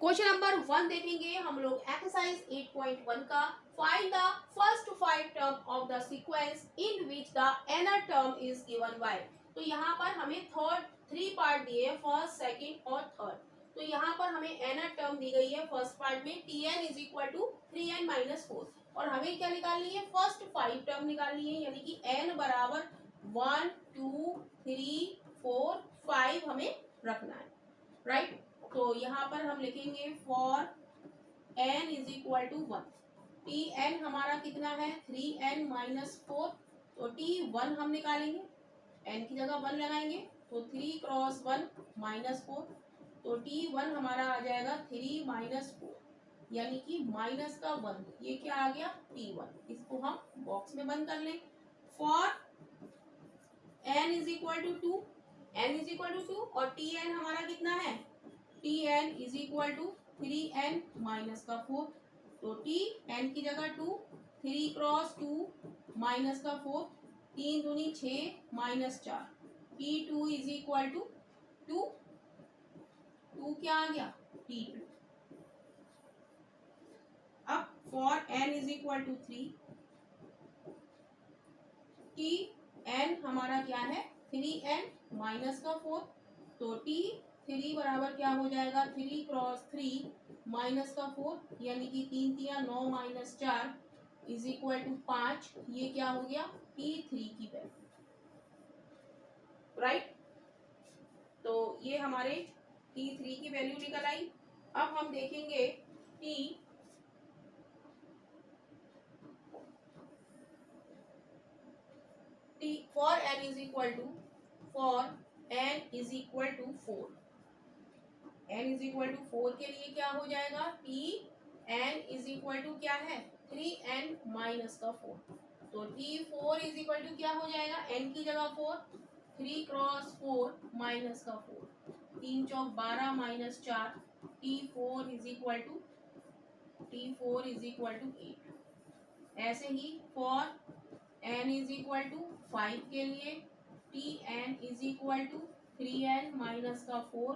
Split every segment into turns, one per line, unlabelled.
Question number 1 देखेंगे हम लोग एक्सरसाइज 8.1 का। Find the first 5 term of the sequence in which the nth term is given by. तो यहाँ पर हमें थर्ड 3 पार्ट दिए हैं, फर्स्ट सेकंड और थर्ड। तो यहाँ पर हमें nth टर्म दी गई है फर्स्ट पार्ट में tn is equal to 3n - 4 और हमें क्या निकालनी है, फर्स्ट 5 टर्म निकालनी है, यानी कि n बराबर 1 2 3 4 5 हमें रखना है, राइट। तो यहाँ पर हम लिखेंगे for n is equal to 1। T N हमारा कितना है 3n - 4, तो t1 हम निकालेंगे, n की जगह 1 लगाएंगे तो 3 क्रॉस 1 -4, तो t1 हमारा आ जाएगा 3 - 4 यानी कि माइनस का 1, ये क्या आ गया t1। इसको हम बॉक्स में बंद कर लें। For n is equal to 2, n is equal to 2 और tn हमारा कितना है, tn is equal to 3n minus का 4, तो tn की जगह 2, 3 क्रॉस 2 माइनस का 4, 3 दूनी 6 minus 4, t2 is equal to 2, 2 क्या आ गया t2। अब for n is equal to 3, tn हमारा क्या है 3n माइनस का 4, तो t3 बराबर क्या हो जाएगा 3 क्रॉस 3 माइनस का 4 यानी कि 3 3 9 माइनस 4 इज इक्वल टू 5, ये क्या हो गया t3 की वैल्यू, राइट। तो ये हमारे t3 की वैल्यू निकल आई। अब हम देखेंगे for n is equal to 4, n is equal to 4, n is equal to 4 के लिए क्या हो जाएगा tn इज इक्वल टू क्या है 3n माइनस का 4, तो t4 इज इक्वल टू क्या हो जाएगा n की जगह 4, 3 क्रॉस 4 माइनस का 4, 3 चौक 12 minus 4, t4 is equal to 8। ऐसे ही for n is equal to 5 के लिए tn is equal to 3n minus का 4,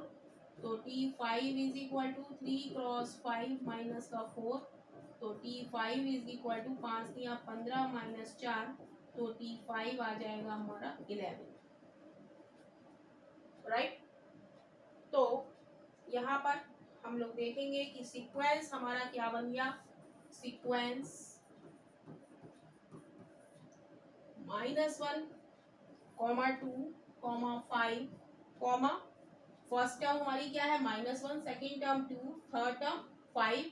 तो t5 is equal to 3 cross 5 minus का 4, तो t5 इज इक्वल टू 5 या 15 माइनस 4, तो t5 आ जाएगा हमारा 11, राइट। तो यहाँ पर हम लोग देखेंगे कि सीक्वेंस हमारा क्या बन गया, सीक्वेंस -1, 2, 5, फर्स्ट टर्म हमारी क्या है -1, सेकेंड टर्म 2, थर्ड टर्म 5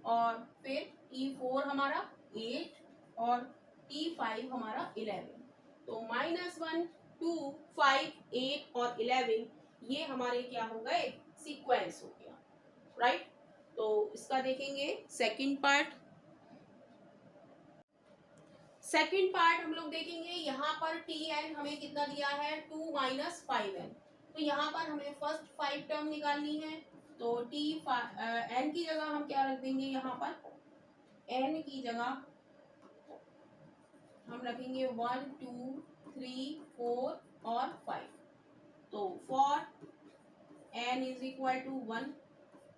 और फिर t4 हमारा 8 और t5 हमारा 11। तो -1, 2, 5, 8 और 11 ये हमारे क्या हो गए सीक्वेंस हो गया, राइट। तो इसका देखेंगे सेकंड पार्ट। सेकंड पार्ट हम लोग देखेंगे, यहाँ पर tn हमें कितना दिया है 2 - 5n, तो यहाँ पर हमें फर्स्ट 5 टर्म निकालनी है, तो n की जगह हम क्या रख देंगे, यहाँ पर n की जगह हम रखेंगे 1 2 3 4 और 5, तो for n is equal to 1,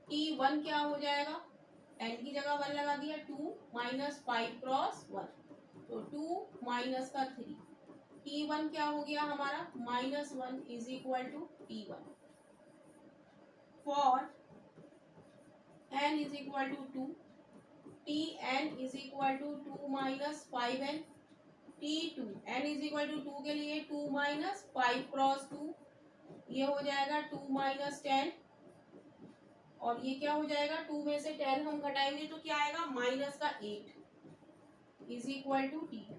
t1 क्या हो जाएगा, n की जगह 1 लगा दिया, 2 - 5 क्रॉस 1, तो 2 माइनस का 3, t1 क्या हो गया हमारा -1 is equal to t1। For n is equal to 2, tn is equal to 2 - 5n, t2 n is equal to 2 के लिए 2 - 5 क्रॉस 2, ये हो जाएगा 2 - 10 और ये क्या हो जाएगा 2 में से 10 हम घटाएंगे तो क्या आएगा माइनस का 8 is equal to t2,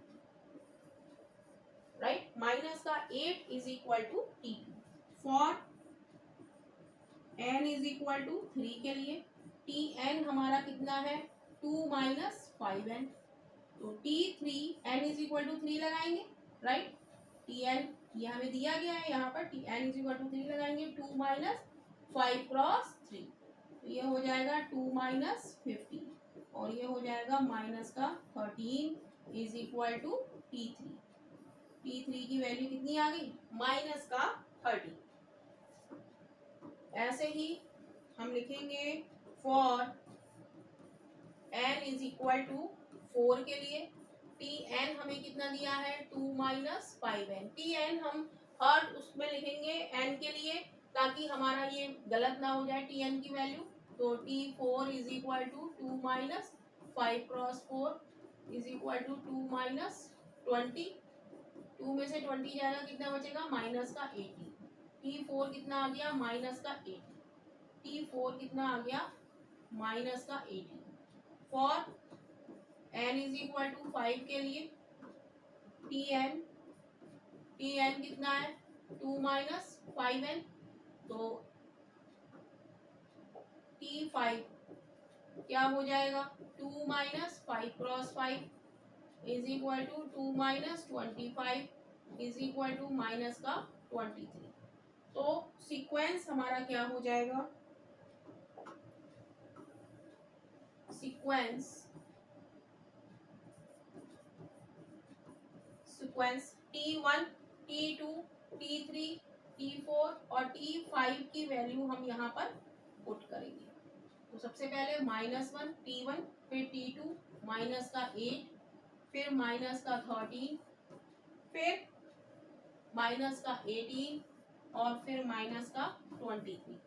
right. Minus का 8 is equal to t2। For n is equal to 3 के लिए tn हमारा कितना है 2 - 5n, तो t3 n is equal to 3 लगाएंगे, राइट। tn ये हमें दिया गया है, यहाँ पर tn इज इक्वल टू 3 लगाएंगे, 2 - 5 क्रॉस 3, तो ये हो जाएगा 2 - 15 और ये हो जाएगा माइनस का 13 is equal to t3। t3 की वैल्यू कितनी आ गई -का 30। ऐसे ही हम लिखेंगे for n is equal to 4 के लिए टी एन हमें कितना दिया है 2 माइनस 5n। टी एन हम हर उसमें लिखेंगे n के लिए ताकि हमारा ये गलत ना हो जाए टी एन की वैल्यू। तो T four is equal to 2 minus 5 cross 4 is equal to 2 minus 20। 2 में से 20 जाएगा कितना बचेगा माइनस का 80। टी फोर कितना आ गया माइनस का 80। टी फोर कितना आ गया माइनस का 80। For n is equal to 5 के लिए टी एन कितना है 2 माइनस 5n। तो टी फाइव क्या हो जाएगा 2 minus 5 cross 5 is equal to 2 minus 25 is equal to minus का 23। तो सीक्वेंस हमारा क्या हो जाएगा sequence T1 T2 T3 T4 और T5 की वैल्यू हम यहाँ पर पुट करेंगे। तो सबसे पहले -1 T1 फिर T2 माइनस का 8 फिर माइनस का 13 फिर माइनस का 18 और फिर माइनस का 23।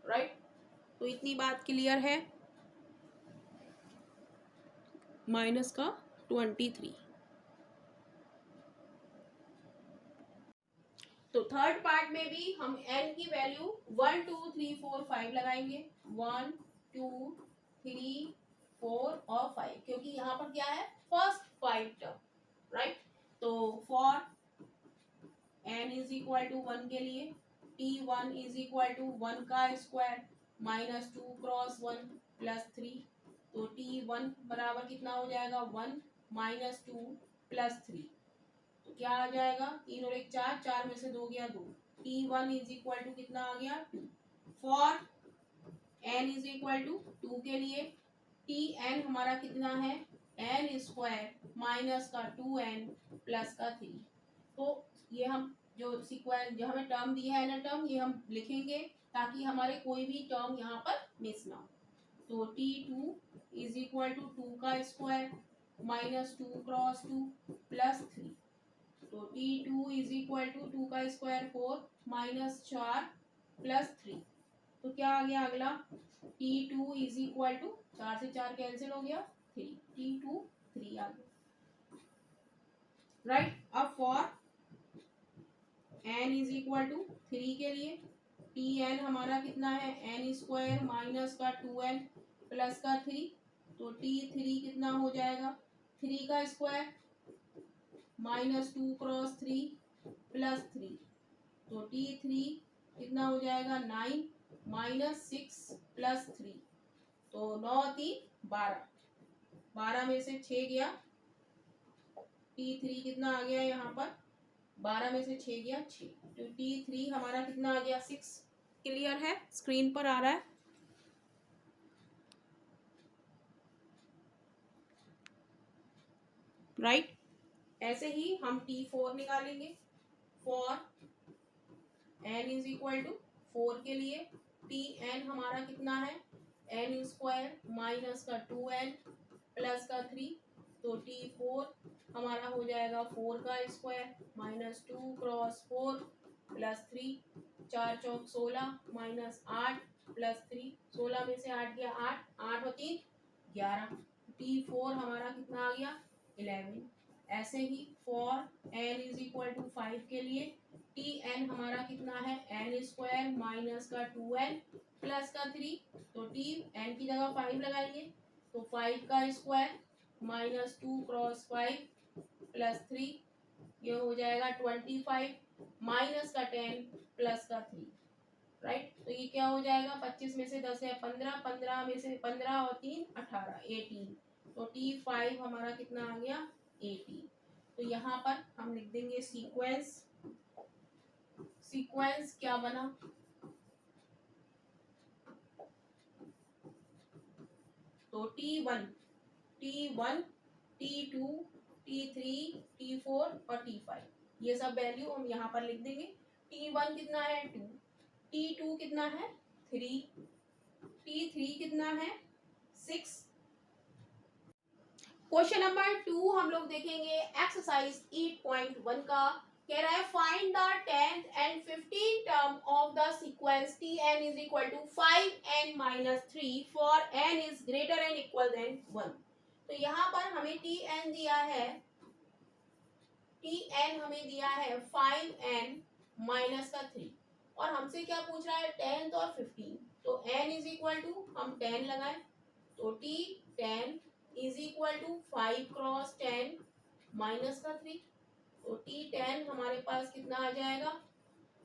राइट। तो इतनी बात क्लियर है माइनस का 23। तो थर्ड पार्ट में भी हम n की वैल्यू 1 2 3 4 5 लगाएंगे 1 2 3 4 और 5 क्योंकि यहाँ पर क्या है फर्स्ट 5 टर्म। राइट। तो for n is equal to 1 के लिए t1 इज इक्वल टू 1 का स्क्वायर माइनस 2 क्रॉस 1 प्लस 3। तो t1 बराबर कितना हो जाएगा 1 माइनस 2 प्लस 3। तो क्या आ जाएगा 3 और 1 4 4 में से 2 गया 2। t1 इज इक्वल टू कितना आ गया 2। For n is equal to 2 के लिए tn हमारा कितना है n स्क्वायर माइनस का 2n प्लस का 3। तो ये हम जो सीक्वेंस जो हमें टर्म दिया है ना टर्म ये हम लिखेंगे ताकि हमारे कोई भी टर्म यहाँ पर मिस ना हो। तो t2 इज इक्वल टू 2 का स्क्वायर माइनस 2 क्रॉस 2 प्लस 3। तो t2 इज इक्वल टू 2 का स्क्वायर 4 माइनस 4 प्लस 3। तो क्या आ गया अगला t2 इज इक्वल टू 4 से 4 कैंसिल हो गया 3 t2 3 आ गया। राइट। अब for n is equal to 3 के लिए tn हमारा कितना है n स्क्वायर माइनस का 2n प्लस का 3। तो t3 कितना हो जाएगा 3 का स्क्वायर माइनस 2 क्रॉस 3 प्लस 3। तो t3 कितना हो जाएगा 9 माइनस 6 प्लस 3। तो 9 3 12 12 में से 6 गया t3 कितना आ गया यहाँ पर 12 में से 6 गया 6। तो t3 हमारा कितना आ गया 6। क्लियर है स्क्रीन पर आ रहा है। राइट। ऐसे ही हम t4 निकालेंगे for n is equal to 4 के लिए tn हमारा कितना है n स्क्वायर माइनस का 2n प्लस का 3। तो t4 हमारा हो जाएगा 4 का स्क्वायर माइनस 2 क्रॉस 4 प्लस 3 4 चौक 16 माइनस 8 प्लस 3 16 में से 8 गया 8 8 और 3 11। t4 हमारा कितना आ गया 11। ऐसे ही for n is equal to 5 के लिए tn हमारा कितना है n स्क्वायर माइनस का 2n प्लस का 3। तो tn की जगह 5 लगाएंगे तो 5 का स्क्वायर माइनस 2 क्रॉस 5 प्लस 3 ये हो जाएगा 25 माइनस का 10 प्लस का 3। राइट। तो ये क्या हो जाएगा 25 में से 10 है 15 15 में से 15 और 3 18 18। तो t5 हमारा कितना आ गया 18। तो यहाँ पर हम लिख देंगे सीक्वेंस क्या बना तो t1 t2 t3 t4 और t5 ये सब वैल्यू हम यहाँ पर लिख देंगे। t1 कितना है 2 t2 कितना है 3 3 कितना है 6। क्वेश्चन नंबर 2 हम लोग देखेंगे एक्सरसाइज 8.1 का। कह रहा है find the 10th and 15th term of the sequence tn is equal to 5n minus 3 for n is greater and equal than 1। तो यहाँ पर हमें tn दिया है, tn हमें दिया है 5n माइनस का 3 और हमसे क्या पूछ रहा है 10th और 15। तो n इज इक्वल टू हम 10 लगाएं तो t10 is equal to 5 cross 10 minus का 3। तो t10 हमारे पास कितना आ जाएगा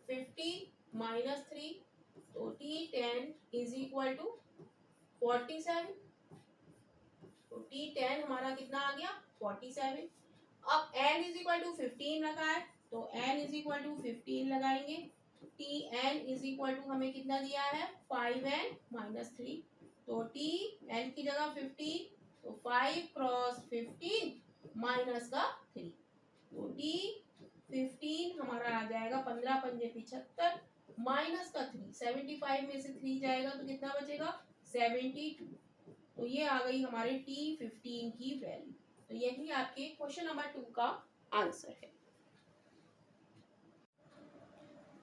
50 माइनस 3। तो t10 इज इक्वल टू 47। तो t10 हमारा कितना आ गया 47। अब n इज इक्वल टू 15 रखा है तो n इज इक्वल टू 15 लगाएंगे। tn इज इक्वल टू हमें कितना दिया है 5n माइनस 3। तो tn की जगह 15 तो 5 क्रॉस 15 माइनस का 3। तो t15 हमारा आ जाएगा 15 पंजे 75 माइनस का 3। 75 में से 3 जाएगा तो कितना बचेगा 72। तो ये आ गई हमारे t15 की वैल्यू। तो यही आपके क्वेश्चन नंबर 2 का आंसर है।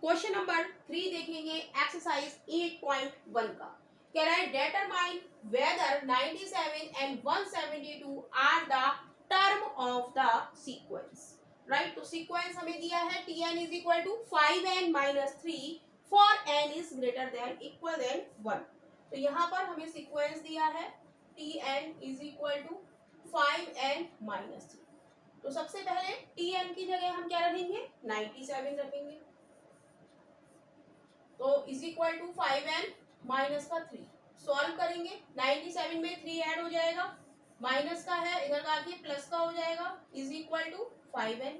क्वेश्चन नंबर 3 देखेंगे एक्सरसाइज 8.1 का। कह रहा है determine whether 97 and 172 are the term of the sequence. Right, तो सीक्वेंस हमें दिया है tn is equal to 5n minus 3 for n is greater than equal than 1। तो यहाँ पर हमें सीक्वेंस दिया है tn is equal to 5n minus 3। तो सबसे पहले tn की जगह हम क्या रखेंगे 97 रखेंगे। तो is equal to 5n minus का 3 सॉल्व करेंगे। 97 में 3 ऐड हो जाएगा, माइनस का है इधर का आके प्लस का हो जाएगा इज इक्वल टू 5n।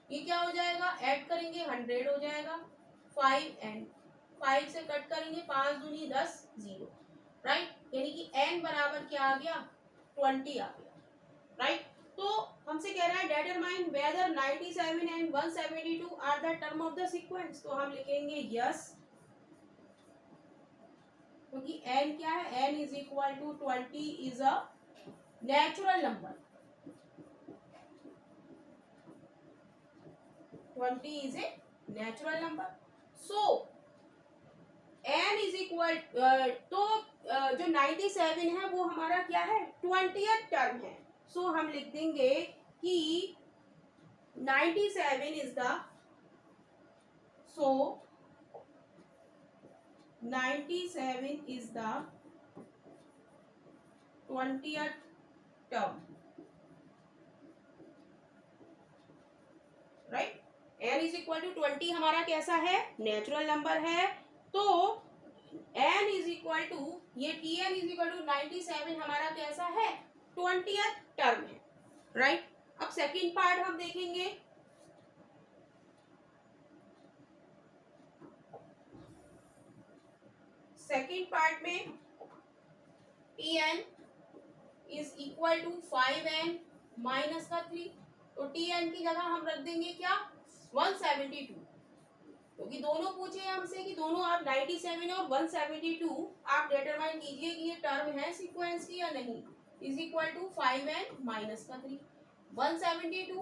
ये क्या हो जाएगा ऐड करेंगे 100 हो जाएगा 5n। 5 से कट करेंगे 5 दूनी 10 0। राइट, यानी कि n बराबर क्या आ गया 20 आ गया। राइट, तो हमसे कह रहा है determine whether 97 and 172 are the term of the sequence. तो हम लिखेंगे यस, क्योंकि n क्या है n is equal to 20 is a natural number. 20 is a natural number. So n is equal to जो 97 है वो हमारा क्या है 20th टर्म है। सो हम लिख देंगे कि 97 is the 97 is the 20th term. Right, n is equal to 20 हमारा कैसा है नेचुरल नंबर है। तो n इज इक्वल टू ये tn इज इक्वल टू 97 हमारा कैसा है 20th टर्म है। राइट, अब सेकंड पार्ट हम देखेंगे। सेकेंड पार्ट में tn is equal to 5n minus का 3। तो tn की जगह हम रख देंगे क्या 172, क्योंकि दोनों पूछे हमसे कि दोनों आप 97 और 172 आप डिटरमाइन कीजिए कि ये टर्म है सीक्वेंस की या नहीं। Is equal to 5n minus का 3 172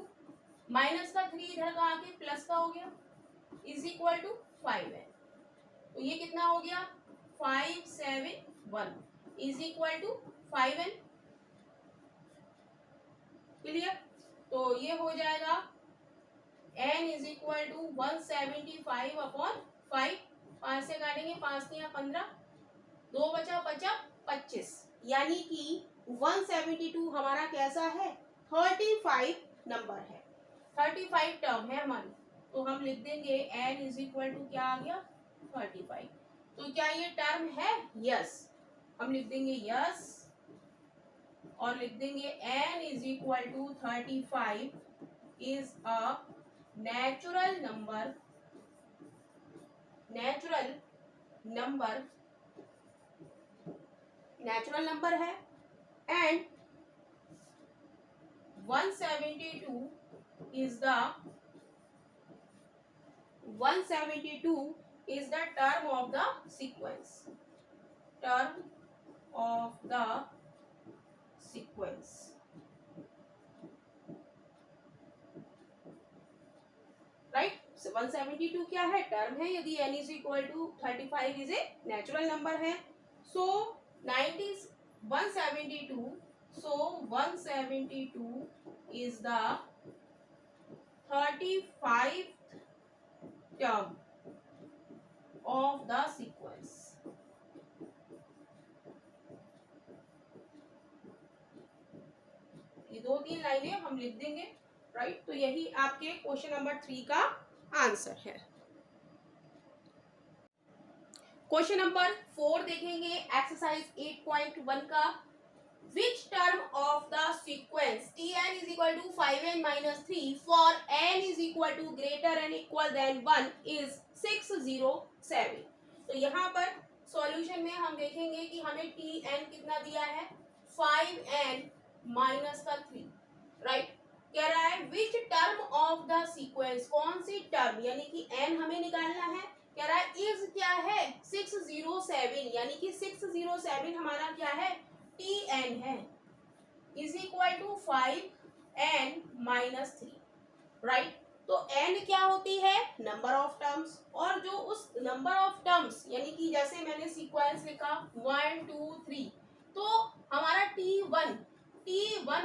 माइनस का 3 इधर का आके प्लस का हो गया इज इक्वल टू 5n। तो ये कितना हो गया 571 is equal to 5n। Clear, तो ये हो जाएगा n is equal to 175 upon 5। 5 से काटेंगे 5 या 15 2 बचा 25, यानी कि 172 हमारा कैसा है 35 नंबर है, 35 टर्म है हमारी। तो हम लिख देंगे n इज इक्वल टू क्या आ गया 35। तो क्या ये टर्म है यस, हम लिख देंगे यस और लिख देंगे n is equal to 35 is a natural number. Natural number है and 172 is the term of the sequence। term of the sequence. Right, 172 क्या है, टर्म है. यदि n is equal to 35 is a natural number है. So 172, so 172 is the 35th term of the sequence. ये 2-3 लाइनें हम लिख देंगे. राइट, तो यही आपके क्वेश्चन नंबर 3 का आंसर है. क्वेश्चन नंबर 4 देखेंगे एक्सरसाइज 8.1 का. Which term of the sequence Tn is equal to 5n minus 3 for n is equal to greater and equal than 1 is 607. तो यहाँ पर सॉल्यूशन में हम देखेंगे कि हमें Tn कितना दिया है, 5n माइनस का 3. राइट, कह रहा है which term of the sequence, कौन सी टर्म, यानी कि n हमें निकालना है. कह रहा है इज क्या है, 607, यानी कि 607 हमारा क्या है, Tn है, is equal to 5n minus 3. Right, तो n क्या होती है, नंबर ऑफ टर्म्स, और जो उस नंबर ऑफ टर्म्स यानी कि जैसे मैंने सीक्वेंस लिखा 1 2 3, तो हमारा T1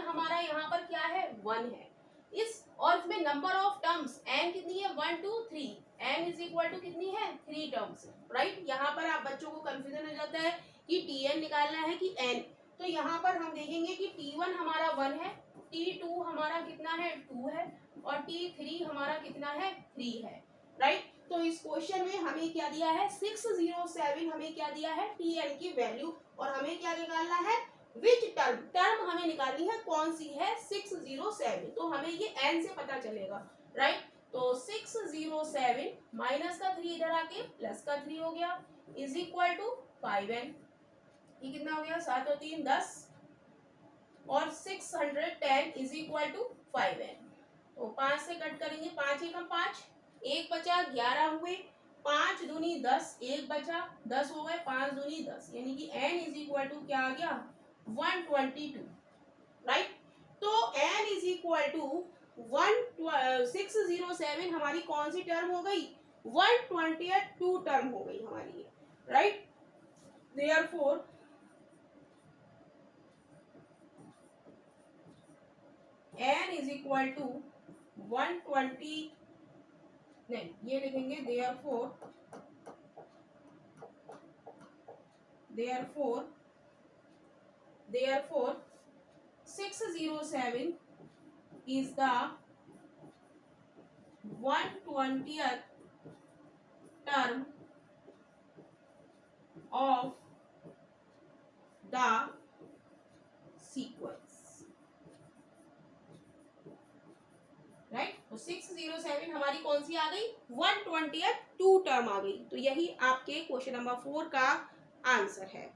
हमारा यहाँ पर क्या है, 1 है. इस और इसमें नंबर ऑफ टर्म्स n कितनी है, 1 2 3, n इज इक्वल टू कितनी है, 3 टर्म्स. राइट, यहाँ पर आप बच्चों को कंफ्यूजन हो जाता है कि Tn निकालना है कि n. तो यहाँ पर हम देखेंगे कि T1 हमारा 1 है, T2 हमारा कितना है, 2 है, और T3 हमारा कितना है, 3 है. राइट, तो इस क्वेश्चन में हमें क्या दिया है, 607 हमें क्या दिया है, Tn की वैल्यू, और हमें क्या निकालना है, विच टर्म हमें निकालनी है, कौन सी है, 607. तो हमें ये n से पता चलेगा. राइट, तो 607 माइनस का 3 इधर आके प्लस का 3 हो गया, इज इक्वल टू 5n. ये कितना हो गया, 7 और 3 10, और 610 इज इक्वल टू 5n. तो 5 से कट करेंगे, 5 एकम 5, 1 बचा, 11 हुए, 5 दूनी 10, 1 बचा, 10 हो गए, 5 दूनी 10, यानी कि n इज इक्वल टू क्या आ गया, 122. राइट, तो n इज इक्वल टू 607 हमारी कौन सी टर्म हो गई, 122 टर्म हो गई हमारी. Right, therefore n is equal to 120, नहीं ये लिखेंगे, therefore 607 is the 120th term of the sequence. Right, तो 607 हमारी कौन सी आ गई, 122 टर्म आ गई. तो यही आपके क्वेश्चन नंबर 4 का आंसर है.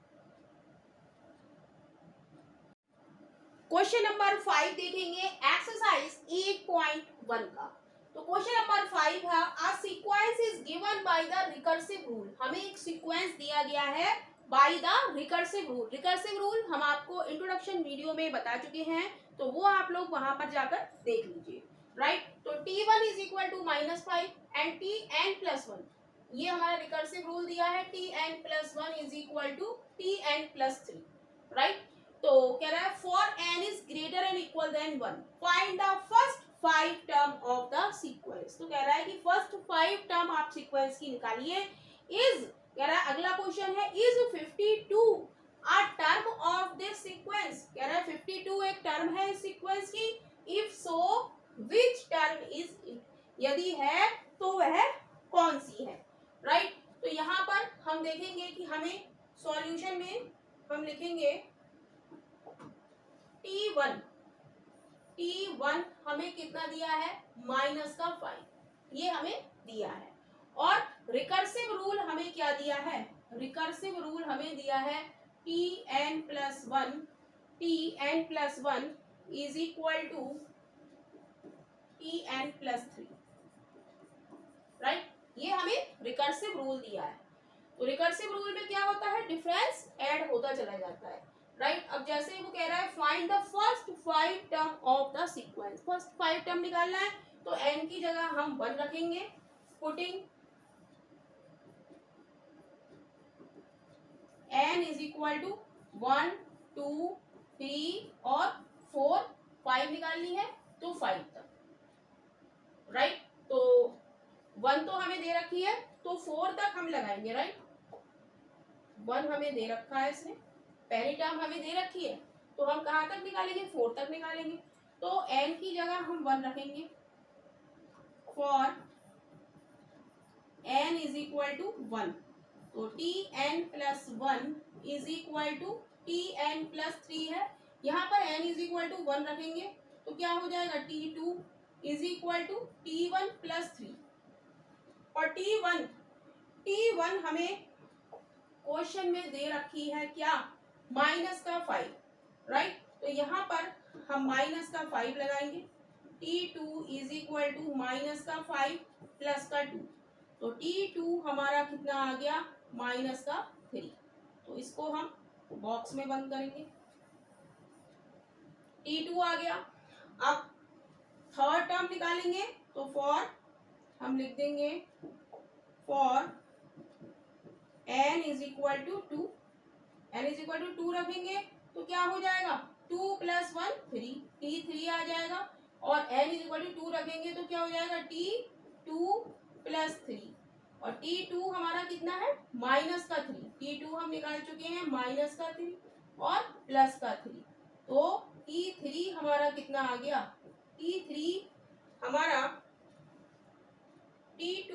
क्वेश्चन नंबर 5 देखेंगे एक्सरसाइज 8.1 का. तो क्वेश्चन नंबर 5 है, a sequence is given by the recursive rule. हमें एक सीक्वेंस दिया गया है by the recursive rule. Recursive rule हम आपको इंट्रोडक्शन वीडियो में बता चुके हैं, तो वो आप लोग वहां पर जाकर देख लीजिए. राइट, तो T1 is equal to -5 and Tn plus 1, ये हमारा रिकर्सिव रूल दिया है. Tn plus 1 is equal to Tn plus 3. Right, तो कह रहा है for n is greater and equal than 1 find the first 5 term of the sequence. तो कह रहा है कि फर्स्ट 5 टर्म आप सीक्वेंस की निकालिए. इज कह रहा है, अगला क्वेश्चन है, is 52 a term of this sequence. कह रहा है 52 एक टर्म है इस सीक्वेंस की. If so which term is it, यदि है तो वह कौन सी है. राइट, तो यहाँ पर हम देखेंगे कि हमें सॉल्यूशन में हम लिखेंगे T1 हमें कितना दिया है, -5, ये हमें दिया है. और रिकर्सिव रूल हमें क्या दिया है, रिकर्सिव रूल हमें दिया है Tn plus 1 is equal to Tn plus 3. Right, ये हमें रिकर्सिव रूल दिया है. तो रिकर्सिव रूल में क्या होता है, डिफरेंस ऐड होता चला जाता है. अब जैसे वो कह रहा है find the first 5 term of the sequence, first 5 term निकालना है, तो n की जगह हम 1 रखेंगे, putting n is equal to 1 2 3 और 4, 5 निकालनी है तो 5 तक, राइट। तो 1 तो हमें दे रखी है तो 4 तक हम लगाएंगे, राइट। 1 हमें दे रखा है, इसने पहली टर्म हमें दे रखी है, तो हम कहाँ तक निकालेंगे, 4 तक निकालेंगे। तो n की जगह हम 1 रखेंगे for n is equal to 1, तो T n plus 1 is equal to T n plus 3 है, यहाँ पर n इज इक्वल टू 1 रखेंगे तो क्या हो जाएगा, T2 is equal to T1 plus 3, और T1 हमें क्वेश्चन में दे रखी है क्या, माइनस का 5, राइट। तो यहाँ पर हम माइनस का 5 लगाएंगे, T2 is equal to minus का 5 प्लस का 2, तो T2 हमारा कितना आ गया, माइनस का 3, तो इसको हम बॉक्स में बंद करेंगे, T2 आ गया। अब थर्ड टर्म निकालेंगे तो फॉर हम लिख देंगे for n is equal to 2, n is equal to 2 रखेंगे तो क्या हो जाएगा, 2 प्लस 1 3, T3 आ जाएगा, और n इज इक्वल टू 2 रखेंगे तो क्या हो जाएगा, T2 प्लस 3, और T2 हमारा कितना है, माइनस का 3, T2 हम निकाल चुके हैं माइनस का 3 और प्लस का 3, तो T3 हमारा कितना आ गया, T3 हमारा T2,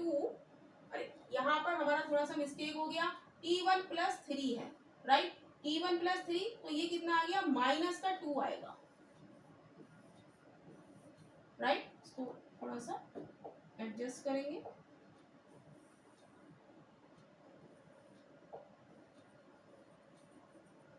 अरे यहाँ पर हमारा थोड़ा सा मिस्टेक हो गया, T1 प्लस 3 है, राइट। T1 प्लस 3 तो ये कितना आ गया, माइनस का 2 आएगा, राइट। इसको थोड़ा सा एडजस्ट करेंगे,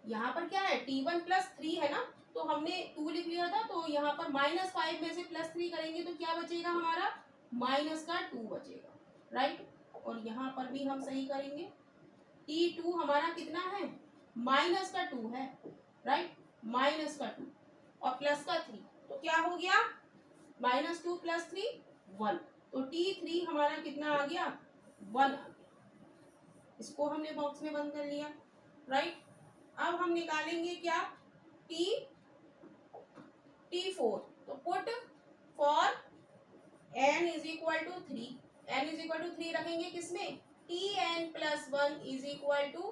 यहाँ पर क्या है, T1 प्लस 3 है ना, तो हमने 2 लिख लिया था, तो यहाँ पर -5 में से +3 करेंगे तो क्या बचेगा हमारा, माइनस का 2 बचेगा, राइट। और यहाँ पर भी हम सही करेंगे, T2 हमारा कितना है, माइनस का 2 है, राइट, माइनस का 2 और प्लस का 3, तो क्या हो गया, -2 प्लस 3 1, तो T3 हमारा कितना आ गया, 1 आ गया, इसको हमने बॉक्स में बंद कर लिया, राइट। अब हम निकालेंगे क्या, T4, तो put for n is equal to 3, n is equal to 3 रखेंगे किसमें, Tn plus 1 is equal to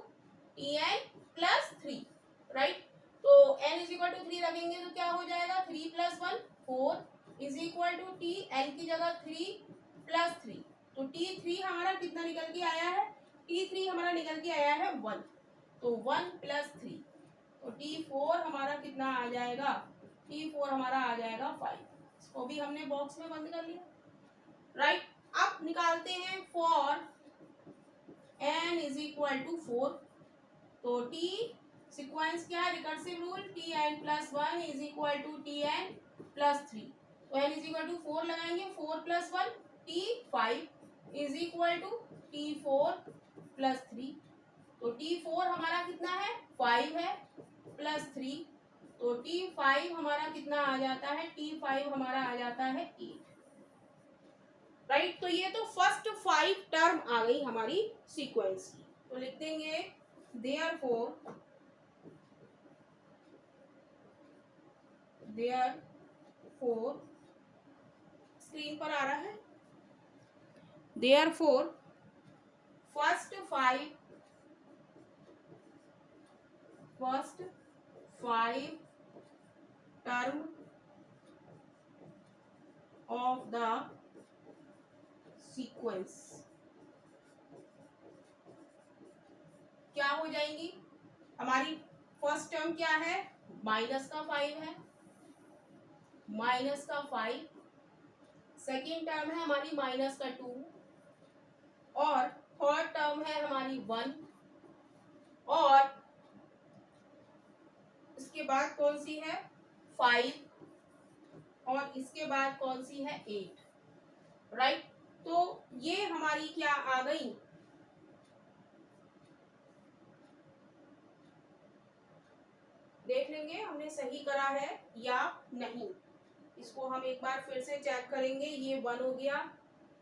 Tn plus 3, right. तो n इज इक्वल टू 3 रखेंगे तो क्या हो जाएगा, 3 plus 1 4 is equal to T, n की जगह 3 प्लस 3, तो T3 हमारा कितना निकल के आया है, T3 हमारा निकल के आया है 1, तो 1 प्लस 3, तो T4 हमारा कितना आ जाएगा, T4 हमारा आ जाएगा 5, इसको भी हमने बॉक्स में बंद कर लिया, राइट। अब निकालते हैं for n is equal to 4, तो T सीक्वेंस क्या है, recursive rule, Tn plus 1 is equal to Tn plus 3, तो n इज इक्वल टू 4 लगाएंगे, 4 plus 1 T5 is equal to T4 plus 3, तो T4 हमारा कितना है, 5 है प्लस 3, तो T5 हमारा कितना आ जाता है, T5 हमारा आ जाता है 8, राइट। तो ये तो फर्स्ट 5 टर्म आ गई हमारी सीक्वेंस की, तो लिख देंगे देयरफॉर स्क्रीन पर आ रहा है, therefore first 5 term of the sequence क्या हो जाएंगी, हमारी फर्स्ट टर्म क्या है, माइनस का 5 है, माइनस का 5, सेकेंड टर्म है हमारी माइनस का 2, और थर्ड टर्म है हमारी 1, और इसके बाद कौन सी है 5, और इसके बाद कौन सी है 8, राइट। तो ये हमारी क्या आ गई, देख लेंगे हमने सही करा है या नहीं। इसको हम एक बार फिर से चेक करेंगे। ये 1 हो गया,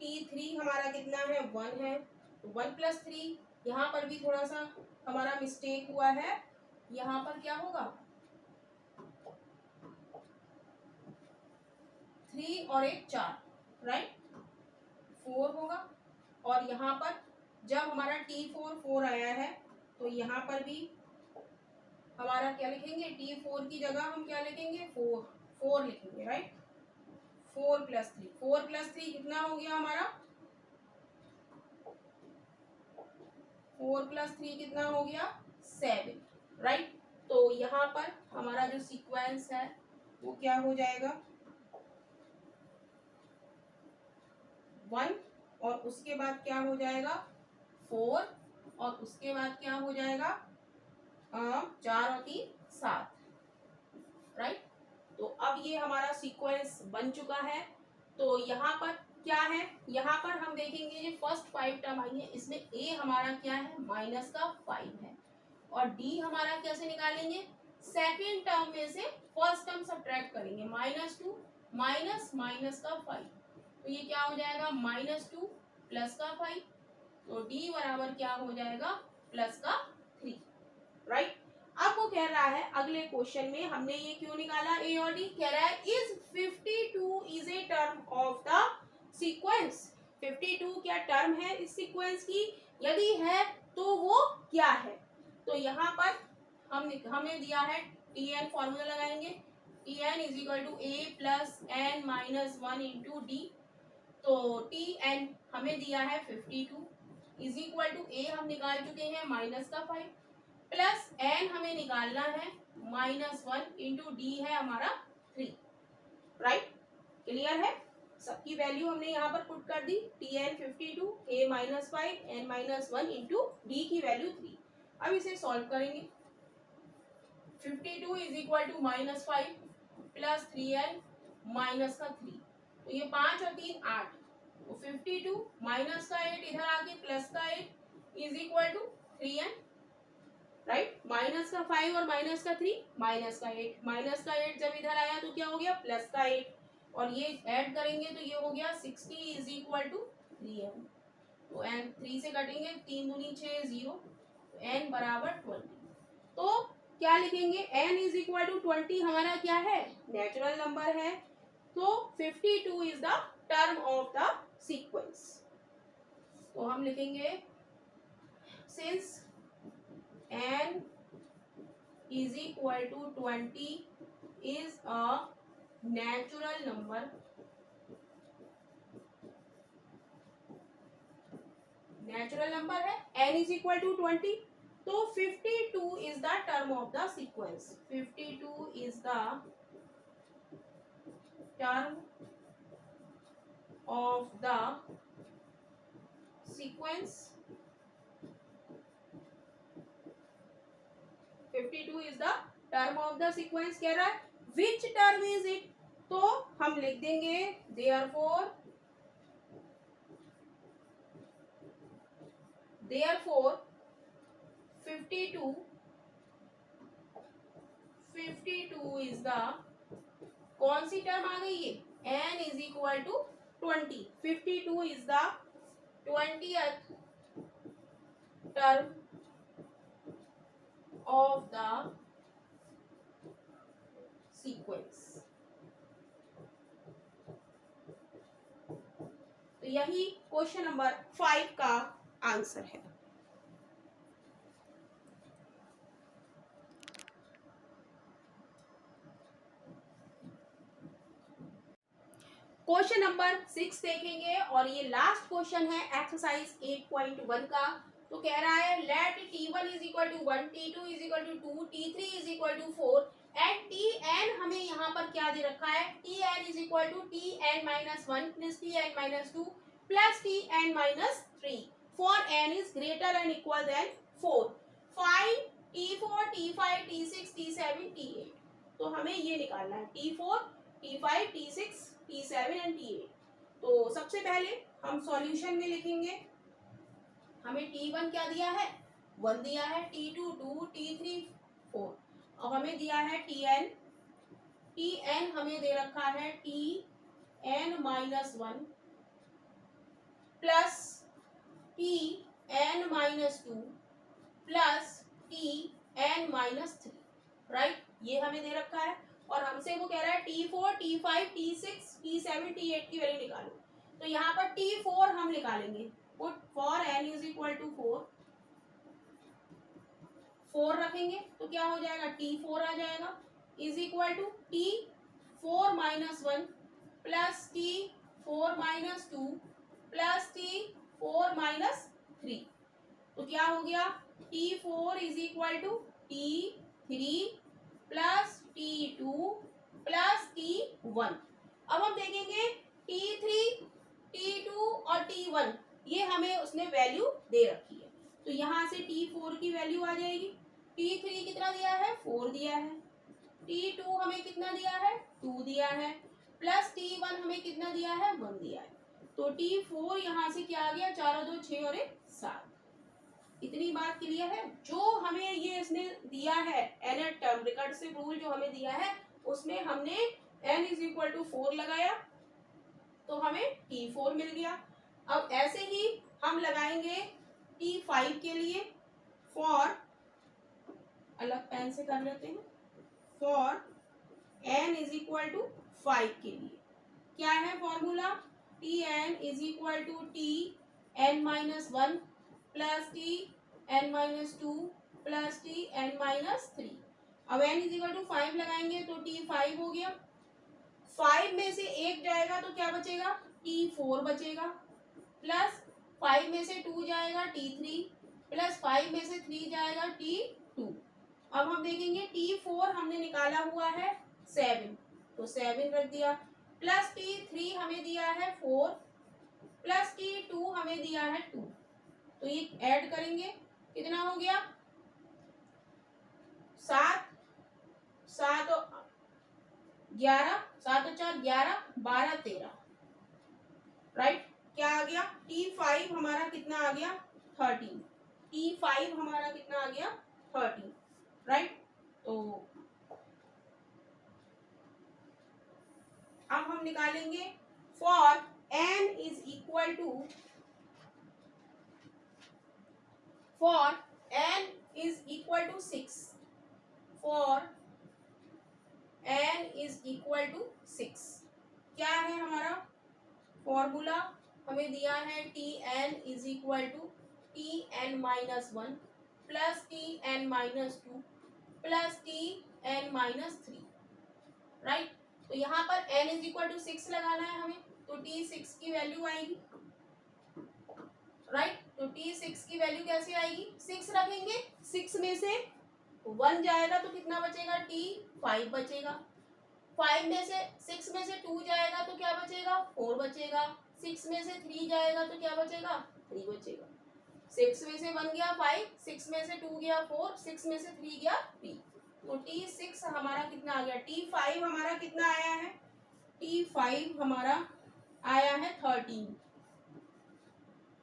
T3 हमारा कितना है 1 है, 1 + 3। यहाँ पर भी थोड़ा सा हमारा मिस्टेक हुआ है, यहाँ पर क्या होगा 3 और 1 4, राइट 4 होगा। और यहाँ पर जब हमारा T4 4 आया है तो यहाँ पर भी हमारा क्या लिखेंगे, T4 की जगह हम क्या लिखेंगे 4 लिखेंगे, राइट 4 + 3, 4 + 3 कितना हो गया हमारा 4 + 3 कितना हो गया 7, राइट। तो यहाँ पर हमारा जो सीक्वेंस है वो क्या हो जाएगा 1 और उसके बाद क्या हो जाएगा 4 और उसके बाद क्या हो जाएगा 4 और 3 7, राइट। तो अब ये हमारा सीक्वेंस बन चुका है। तो यहाँ पर क्या है, यहाँ पर हम देखेंगे ये फर्स्ट 5 टर्म आई है, इसमें ए हमारा क्या है -5 है और डी हमारा कैसे निकालेंगे, सेकेंड टर्म में से फर्स्ट टर्म सब्ट्रैक्ट करेंगे, -2 -5। तो ये क्या हो जाएगा -2 + 5। तो डी बराबर क्या हो जाएगा +3, राइट। अब वो कह रहा है अगले क्वेश्चन में, हमने ये क्यों निकाला ए और डी, कह रहा है is 52 is a term of the sequence. 52 क्या टर्म है इस सीक्वेंस की, यदि है तो वो क्या है। तो यहाँ पर हमें दिया है Tn, फॉर्मूला लगाएंगे Tn = a + n - 1 × d। तो Tn हमें दिया है 52 = a हम निकाल चुके हैं -5 प्लस n हमें निकालना है -1 × d है हमारा 3, राइट। क्लियर है, सबकी वैल्यू हमने यहाँ पर पुट कर दी, Tn 52, a -5, n - 1 × d की वैल्यू 3। अब इसे सॉल्व करेंगे। 52 = -5 प्लस 3n -3, तो ये 5 और 3 8, तो 52 -8 इधर आके +8 = 3n, राइट। -5 और -3 -8 जब इधर आया तो क्या हो गया +8 और ये ऐड करेंगे तो ये हो गया 60 = 3n। तो n 3 से कटेंगे, 3 दूनी 6 0, n बराबर 20। तो क्या लिखेंगे n = 20 हमारा क्या है नेचुरल नंबर है। तो 52 is the term of the sequence. तो हम लिखेंगे since n = 20 is a natural number, natural number है n = 20, तो 52 is the term of the sequence। 52 is the term of the sequence। 52 is the term of the sequence कह रहा है which term is it, तो हम लिख देंगे therefore 52 is the कौन सी टर्म आ गई ये n = 20। 52 is the 20th term of the sequence। तो यही क्वेश्चन नंबर 5 का आंसर है। क्वेश्चन नंबर 6 देखेंगे और ये लास्ट क्वेश्चन है एक्सरसाइज 8.1 का। तो कह रहा है late T1 = 1, T2 = 2, T3 = 4 and Tn हमें यहाँ पर क्या दे रखा है, Tn = Tn - 1 + Tn - 2 + Tn - 3 for n is greater and equal than 4। Find T4, T5, T6, T7, T8। तो हमें ये निकालना है T4, T5, T6, T7 and T8। तो सबसे पहले हम सॉल्यूशन में लिखेंगे, हमें T1 क्या दिया है 1 दिया है, T2 2, T3 4। और हमें दिया है टी एन हमें दे रखा है T n minus one plus T n minus two plus T n minus three, right, ये हमें दे रखा है। और हमसे वो कह रहा है T4, T5, T6, T7, T8 की वैल्यू निकालो। तो यहाँ पर T4 हम निकालेंगे, put for n is equal to 4 रखेंगे तो क्या हो जाएगा, T4 आ जाएगा is equal to T4 minus one plus T4 minus two plus T4 minus three. तो क्या हो गया, T4 is equal to T3 plus T2 plus T1। अब हम देखेंगे T3, T2 और T1 ये हमें उसने वैल्यू दे रखी है। तो यहाँ से T4 की वैल्यू आ जाएगी, T3 कितना दिया है, 4 दिया है, T2 हमें कितना दिया है, 2 दिया है, प्लस T1 हमें कितना दिया है, 1 दिया है। तो T4 यहाँ से क्या आ गया, 4 और 2 6 और 1 7। इतनी बात क्लियर है। जो हमें ये इसने दिया है एन टर्म रिकर्सिव रूल जो हमें दिया है उसमें हमने n इज इक्वल टू 4 लगाया तो हमें T4 मिल गया। अब ऐसे ही हम लगाएंगे T5 के लिए, फॉर अलग पेन से कर लेते हैं, for n is equal to 5 के लिए क्या है formula, Tn is equal to Tn minus one plus Tn minus two plus Tn minus three. अब n इज इक्वल टू 5 लगाएंगे तो T5 हो गया, 5 में से एक जाएगा तो क्या बचेगा, T4 बचेगा, प्लस 5 में से 2 जाएगा T3 प्लस 5 में से 3 जाएगा T2। अब हम देखेंगे T4 हमने निकाला हुआ है 7 तो 7 रख दिया, प्लस T3 हमें दिया है 4 प्लस T2 हमें दिया है 2। तो ये ऐड करेंगे कितना हो गया, 7 7 11 7 और 4 11 12 13, राइट। क्या आ गया, T5 हमारा कितना आ गया 13, T5 हमारा कितना आ गया 13, राइट। तो अब हम निकालेंगे for n is equal to, for n is equal to 6, for n is equal to 6 क्या है हमारा फॉर्मूला, हमें दिया है Tn is equal to Tn minus one plus Tn minus two plus Tn minus three, right. तो यहाँ पर n is equal to 6 लगाना है हमें, तो T6 की वैल्यू आएगी, राइट। तो T6 की वैल्यू कैसे आएगी, 6 रखेंगे, 6 में से 1 जाएगा तो कितना बचेगा, T5 बचेगा, 5 में से 6 में से 2 जाएगा तो क्या बचेगा, 4 बचेगा, 6 में से 3 जाएगा तो क्या बचेगा, 3 बचेगा, 6 में से 1 गया 5, 6 में से 2 गया 4, 6 में से 3 गया 3। तो T6 हमारा कितना आ गया, T5 हमारा कितना आया है, T5 हमारा आया है 13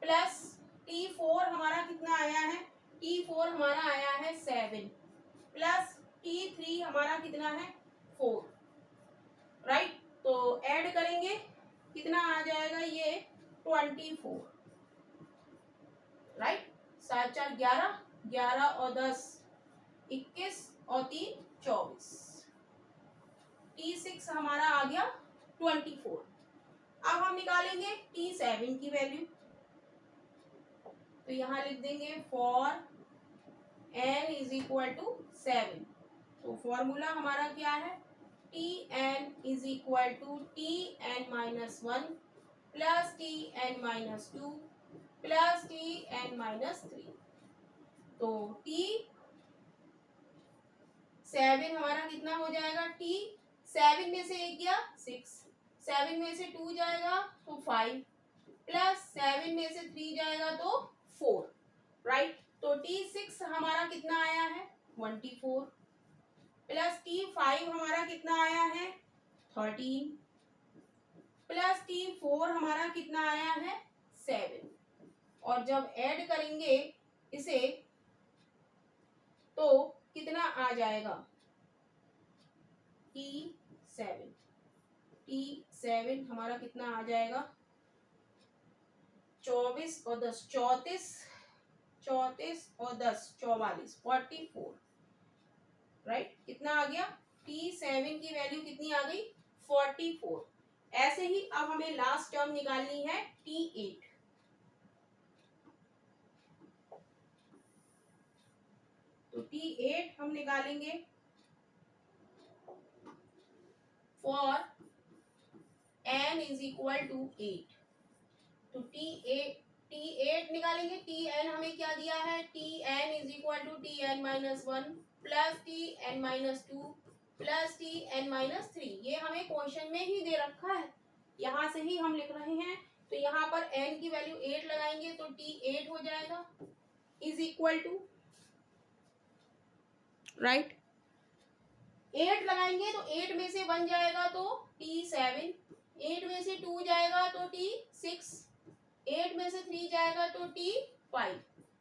प्लस T4 हमारा कितना आया है, T4 हमारा आया है 7 प्लस T3 हमारा कितना है 4, राइट। तो ऐड करेंगे कितना आ जाएगा ये 24, राइट। 7 4 11, 11 और 10 21 और 3 24, T6 हमारा आ गया 24। अब हम निकालेंगे T7 की वैल्यू, तो यहाँ लिख देंगे for n is equal to 7। तो फॉर्मूला हमारा क्या है, Tn is equal to Tn minus one plus Tn minus two plus Tn minus three. तो T7 हमारा कितना हो जाएगा, T7 में से एक गया 6, 7 में से 2 जाएगा तो 5 प्लस 7 में से 3 जाएगा तो 4, राइट। तो T6 हमारा कितना आया है 24 प्लस T5 हमारा कितना आया है 13 प्लस T4 हमारा कितना आया है 7। और जब ऐड करेंगे इसे तो कितना आ जाएगा, T7 T7 हमारा कितना आ जाएगा 24 और 10 34 34 और 10 44 44 राइट कितना आ गया T7 की वैल्यू कितनी आ गई 44। ऐसे ही अब हमें लास्ट टर्म निकालनी है T8। तो T8 हम निकालेंगे for n is equal to 8। तो T8 निकालेंगे। Tn हमें क्या दिया है Tn is equal to Tn-1 plus Tn-2 plus Tn-3। ये हमें क्वेश्चन में ही दे रखा है, यहाँ से ही हम लिख रहे हैं। तो यहाँ पर n की वैल्यू 8 लगाएंगे तो T8 हो जाएगा इज इक्वल टू राइट 8 लगाएंगे तो 8 में से 1 जाएगा तो T7, 8 में से 2 जाएगा तो T6, 8 में से 3 जाएगा तो T5।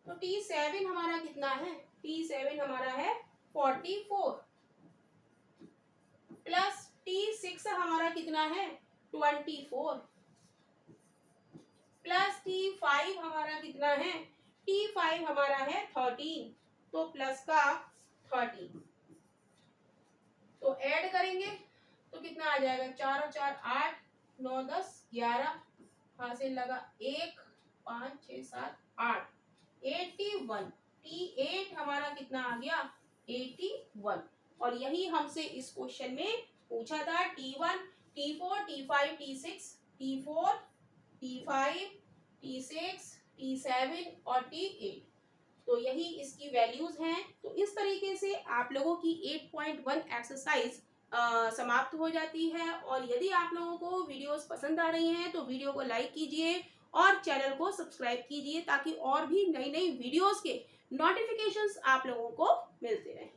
तो T7 हमारा कितना है T7 हमारा है 44 प्लस T6 हमारा कितना है 24 प्लस T5 हमारा कितना है T5 हमारा है 13। तो प्लस का 13 तो ऐड करेंगे तो कितना आ जाएगा 4 और 4 8 9 10 11 हासिल लगा 1 5 6 7 8 81। T8 हमारा कितना आ गया 81। और यही हमसे इस क्वेश्चन में पूछा था T1 T4 T5 T6 T4 T5 T6 T7 और T8। तो यही इसकी वैल्यूज हैं। तो इस तरीके से आप लोगों की 8.1 एक्सरसाइज समाप्त हो जाती है। और यदि आप लोगों को वीडियोस पसंद आ रही हैं तो वीडियो को लाइक कीजिए और चैनल को सब्सक्राइब कीजिए ताकि और भी नई नई वीडियोस के नोटिफिकेशंस आप लोगों को मिलते रहें।